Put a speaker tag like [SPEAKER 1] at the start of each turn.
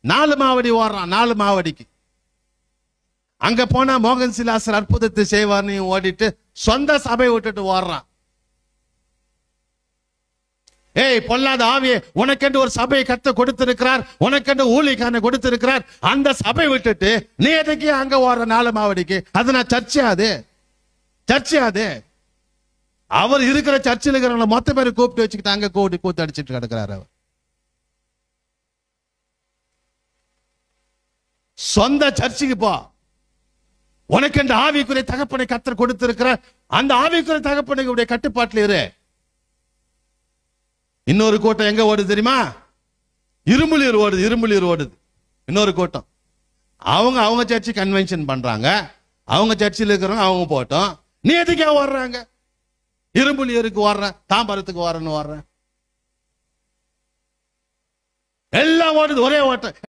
[SPEAKER 1] 4 மாவடி ஓடுறான். 4 மாவடிக்கு அங்க போனா மோகன் சிலாசர் அற்புதத்தை செய்வார்னு ஓடிட்டு சொந்த சபை விட்டுட்டு ஓடுறான். ஏய் பொல்லாத ஆவியே, உனக்கென்று ஒரு சபையை கத்த கொடுத்திருக்கிறார், உனக்கென்று ஊழியக்காரனை கொடுத்திருக்கிறார். அந்த சபை விட்டுட்டு நீ எதுக்கு அங்க ஓடுற 4 மாவடிக்கு? அது நான் சர்ச்சையாது. அவர் இருக்கிற சர்ச்சில் இருக்கிறவங்க மொத்த பேரை கூப்பிட்டு வச்சுக்கிட்டு அங்க கூத்து அடிச்சுட்டு கிடக்கிறார். அவர் சொந்த சர்ச்சுக்கு போ. உனக்கென்று ஆவிக்குரிய தகப்பனை கத்தர் கொடுத்திருக்கிறார். அந்த ஆவிக்குரிய தகப்பனுடைய கட்டுப்பாட்டில் இரு. இன்னொரு கூட்டம் எங்க ஓடுது தெரியுமா? இரும்புலியூர் ஓடுது. இன்னொரு கூட்டம் அவங்க சர்ச்சு கன்வென்ஷன் பண்றாங்க. அவங்க சர்ச்சில் இருக்கிறவங்க அவங்க போட்டோம். நீ எதுக்கே ஓடுறாங்க? இரும்புலியூருக்கு ஓடுறேன், தாம்பரத்துக்கு ஓடுறேன்னு ஓடுறேன். எல்லாம் ஓடுது, ஒரே ஓட்டம்.